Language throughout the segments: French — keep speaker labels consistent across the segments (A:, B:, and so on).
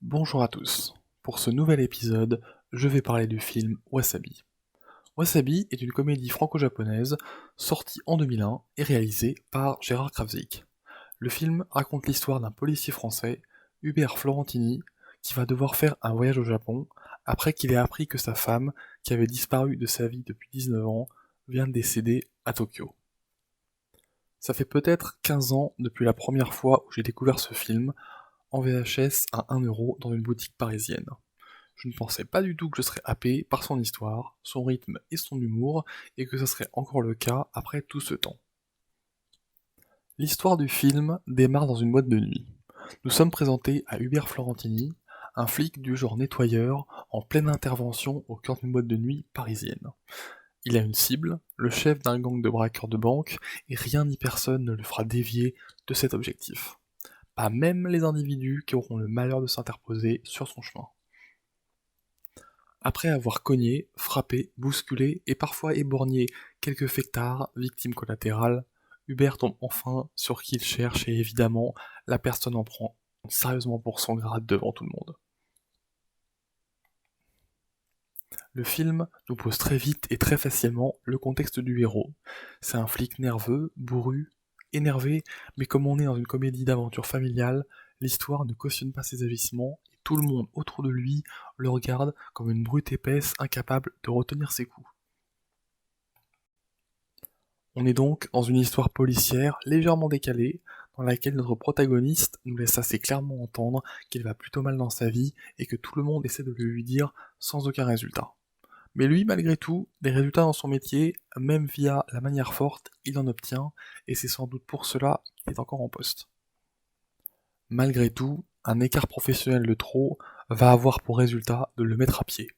A: Bonjour à tous. Pour ce nouvel épisode, je vais parler du film Wasabi. Wasabi est une comédie franco-japonaise sortie en 2001 et réalisée par Gérard Krawczyk. Le film raconte l'histoire d'un policier français, Hubert Florentini, qui va devoir faire un voyage au Japon après qu'il ait appris que sa femme, qui avait disparu de sa vie depuis 19 ans, vient de décéder à Tokyo. Ça fait peut-être 15 ans depuis la première fois où j'ai découvert ce film, en VHS à 1 € dans une boutique parisienne. Je ne pensais pas du tout que je serais happé par son histoire, son rythme et son humour, et que ce serait encore le cas après tout ce temps. L'histoire du film démarre dans une boîte de nuit. Nous sommes présentés à Hubert Florentini, un flic du genre nettoyeur, en pleine intervention au cœur d'une boîte de nuit parisienne. Il a une cible, le chef d'un gang de braqueurs de banque, et rien ni personne ne le fera dévier de cet objectif. Pas même les individus qui auront le malheur de s'interposer sur son chemin. Après avoir cogné, frappé, bousculé et parfois éborgné quelques fectards, victimes collatérales, Hubert tombe enfin sur qui il cherche et évidemment, la personne en prend sérieusement pour son grade devant tout le monde. Le film nous pose très vite et très facilement le contexte du héros. C'est un flic nerveux, bourru, énervé, mais comme on est dans une comédie d'aventure familiale, l'histoire ne cautionne pas ses agissements et tout le monde autour de lui le regarde comme une brute épaisse incapable de retenir ses coups. On est donc dans une histoire policière légèrement décalée, dans laquelle notre protagoniste nous laisse assez clairement entendre qu'il va plutôt mal dans sa vie et que tout le monde essaie de le lui dire sans aucun résultat. Mais lui, malgré tout, des résultats dans son métier, même via la manière forte, il en obtient, et c'est sans doute pour cela qu'il est encore en poste. Malgré tout, un écart professionnel de trop va avoir pour résultat de le mettre à pied.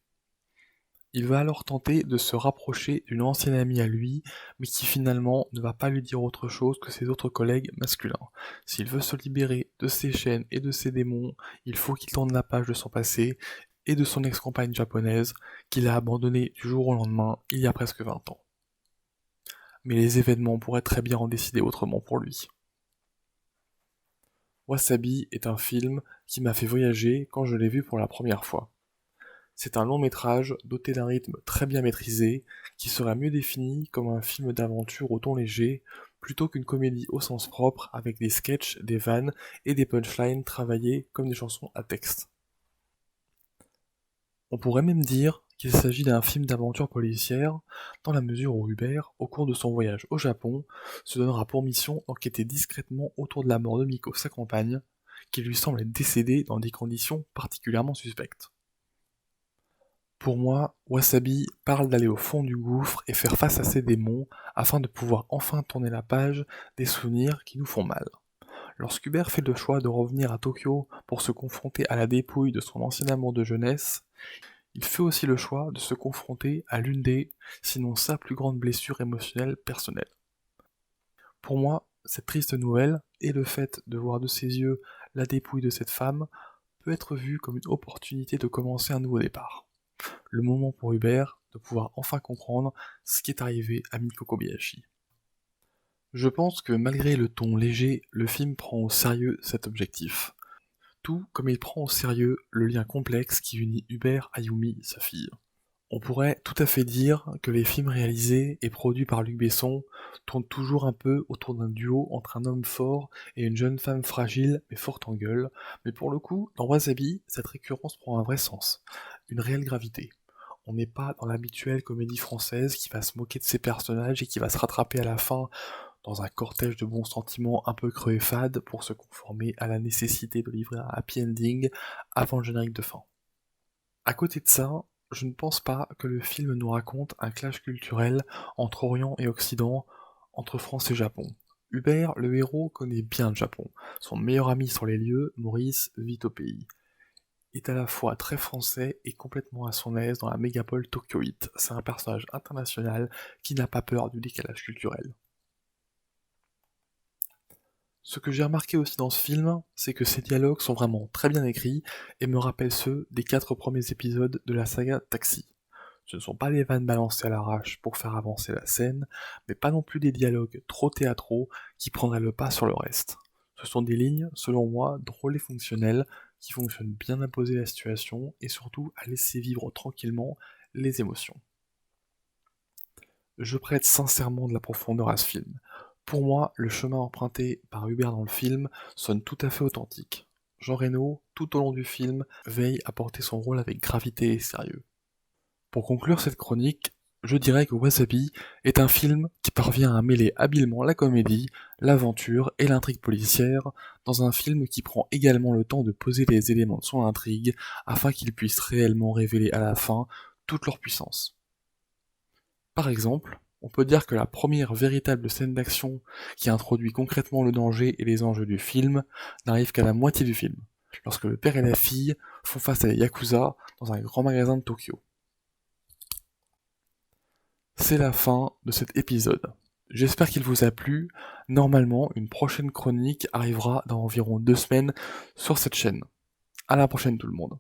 A: Il va alors tenter de se rapprocher d'une ancienne amie à lui, mais qui finalement ne va pas lui dire autre chose que ses autres collègues masculins. S'il veut se libérer de ses chaînes et de ses démons, il faut qu'il tourne la page de son passé et de son ex-compagne japonaise, qu'il a abandonnée du jour au lendemain il y a presque 20 ans. Mais les événements pourraient très bien en décider autrement pour lui. Wasabi est un film qui m'a fait voyager quand je l'ai vu pour la première fois. C'est un long métrage doté d'un rythme très bien maîtrisé, qui serait mieux défini comme un film d'aventure au ton léger, plutôt qu'une comédie au sens propre avec des sketchs, des vannes et des punchlines travaillés comme des chansons à texte. On pourrait même dire qu'il s'agit d'un film d'aventure policière, dans la mesure où Hubert, au cours de son voyage au Japon, se donnera pour mission d'enquêter discrètement autour de la mort de Miko, sa compagne, qui lui semble être décédée dans des conditions particulièrement suspectes. Pour moi, Wasabi parle d'aller au fond du gouffre et faire face à ses démons afin de pouvoir enfin tourner la page des souvenirs qui nous font mal. Lorsqu'Hubert fait le choix de revenir à Tokyo pour se confronter à la dépouille de son ancien amour de jeunesse, il fait aussi le choix de se confronter à l'une des, sinon sa plus grande blessure émotionnelle personnelle. Pour moi, cette triste nouvelle, et le fait de voir de ses yeux la dépouille de cette femme, peut être vu comme une opportunité de commencer un nouveau départ. Le moment pour Hubert de pouvoir enfin comprendre ce qui est arrivé à Miko Kobayashi. Je pense que malgré le ton léger, le film prend au sérieux cet objectif. Tout comme il prend au sérieux le lien complexe qui unit Hubert à Yumi, sa fille. On pourrait tout à fait dire que les films réalisés et produits par Luc Besson tournent toujours un peu autour d'un duo entre un homme fort et une jeune femme fragile mais forte en gueule, mais pour le coup, dans Wasabi, cette récurrence prend un vrai sens, une réelle gravité. On n'est pas dans l'habituelle comédie française qui va se moquer de ses personnages et qui va se rattraper à la fin dans un cortège de bons sentiments un peu creux et fade pour se conformer à la nécessité de livrer un happy ending avant le générique de fin. À côté de ça, je ne pense pas que le film nous raconte un clash culturel entre Orient et Occident, entre France et Japon. Hubert, le héros, connaît bien le Japon. Son meilleur ami sur les lieux, Maurice, vit au pays. Est à la fois très français et complètement à son aise dans la mégapole tokyoïte. C'est un personnage international qui n'a pas peur du décalage culturel. Ce que j'ai remarqué aussi dans ce film, c'est que ces dialogues sont vraiment très bien écrits et me rappellent ceux des 4 premiers épisodes de la saga Taxi. Ce ne sont pas des vannes balancées à l'arrache pour faire avancer la scène, mais pas non plus des dialogues trop théâtraux qui prendraient le pas sur le reste. Ce sont des lignes, selon moi, drôles et fonctionnelles, qui fonctionne bien à poser la situation et surtout à laisser vivre tranquillement les émotions. Je prête sincèrement de la profondeur à ce film. Pour moi, le chemin emprunté par Hubert dans le film sonne tout à fait authentique. Jean Reno, tout au long du film, veille à porter son rôle avec gravité et sérieux. Pour conclure cette chronique, je dirais que Wasabi est un film qui parvient à mêler habilement la comédie, l'aventure et l'intrigue policière dans un film qui prend également le temps de poser les éléments de son intrigue afin qu'il puisse réellement révéler à la fin toute leur puissance. Par exemple, on peut dire que la première véritable scène d'action qui introduit concrètement le danger et les enjeux du film n'arrive qu'à la moitié du film, lorsque le père et la fille font face à des yakuza dans un grand magasin de Tokyo. C'est la fin de cet épisode. J'espère qu'il vous a plu. Normalement, une prochaine chronique arrivera dans environ 2 semaines sur cette chaîne. À la prochaine tout le monde.